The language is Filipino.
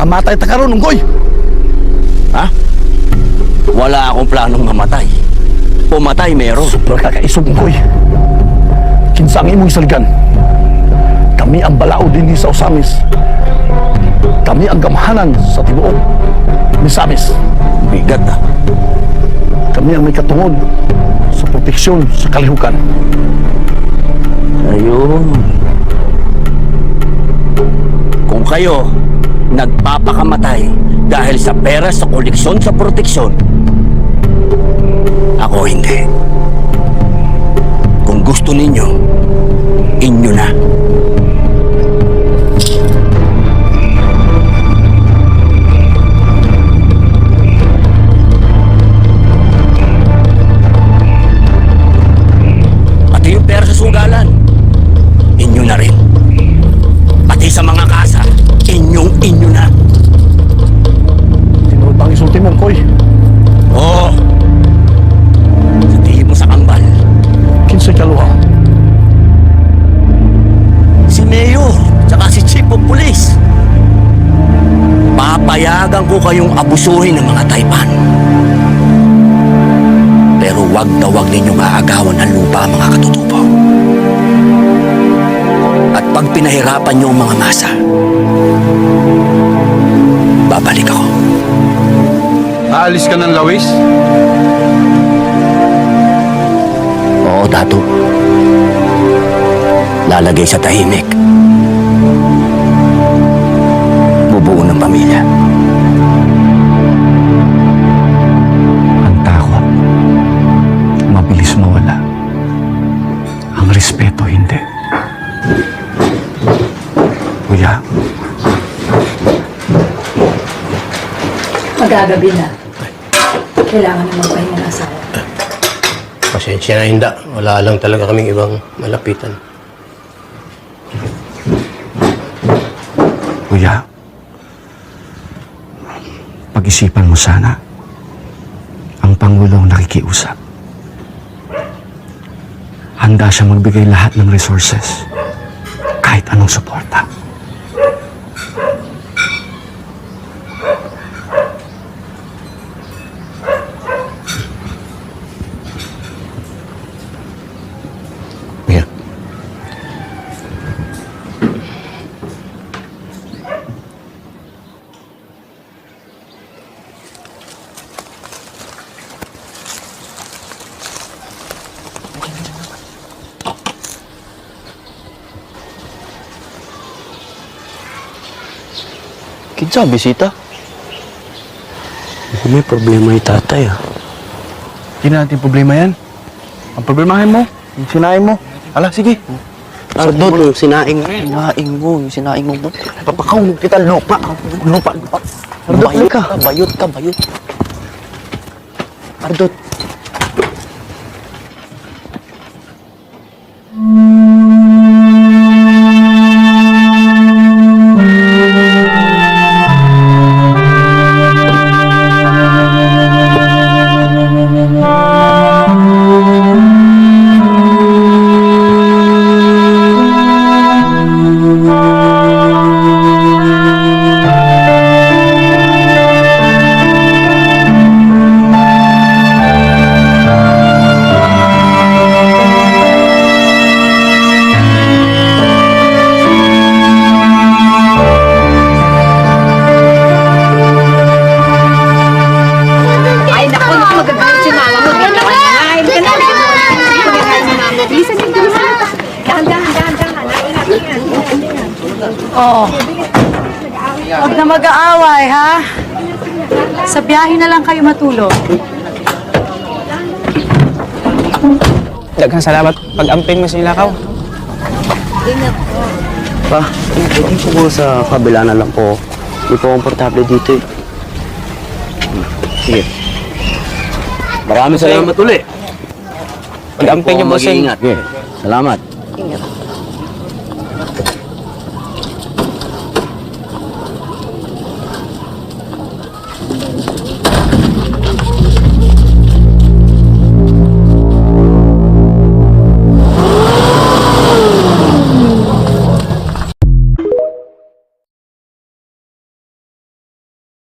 Mamatay ta karon, Unggoy. Ha? Wala akong planong mamatay. Pumatay meron. Super kakaisog, Unggoy. Kinsa ang imong saligan. Kami ang balao din sa Osamis. Kami ang gamhanan sa tibuok Misamis. Bigat ah. Kami ang may katungod sa proteksyon sa kalihukan. Ayun. Kung kayo nagpapakamatay dahil sa pera sa koleksyon sa proteksyon, ako hindi. Kung gusto ninyo, inyo na. Pati yung pera sa sugalan, inyo na rin. Pati sa mga kasa, inyo na. Tinuod bang isulti mo, Unggoy? Oo. Sa tingin mo sa kambal, Kinsay kaluha. si Mayor, tsaka si Chief of Police. Papayagan ko kayong abusuhin ng mga Taipan. Pero wag na wag ninyong aagawan ng lupa, mga katutubo. At pag pinahirapan niyo ang mga masa, babalik ako. Aalis ka ng Lawis? Oo, Dato. Lalagay sa tahimik. Bubuo ng pamilya. Ang takot, mabilis mawala. Ang respeto, hindi. Kuya, Magagabi na. Kailangan naman pahinga ng asawa. Pasensya na, Hinda. Wala lang talaga kaming ibang malapitan. Kuya, pag-isipan mo sana. Ang Pangulo ang nakikiusap. Handa siya magbigay lahat ng resources. Kahit anong suporta. Yeah. Kinsa, bisita? May problema yung tatay, ah. Hindi na natin problema yan. Ang problemahin mo, yung sinain mo. Ala, sige. Ardot, yung sinaing mo. Sinaing mo. Papakaw kita lupa. Lupa. Bayot ka, bayot. Ardot. Ay, naku, magagalit si mama mo. Ay, bilisan niyo, bilisan. Dahan. Oo. Huwag na mag-aaway, ha? Sa biyahe na lang kayo matulog. Daghang salamat pag-amping mo sa Ilakaw. Pa, pwede po sa kabila na lang po. Hindi po komportable dito, eh. Sige. Maraming salamat ulit. Pag-amping niyo, bossing. Mag-iingat. Salamat.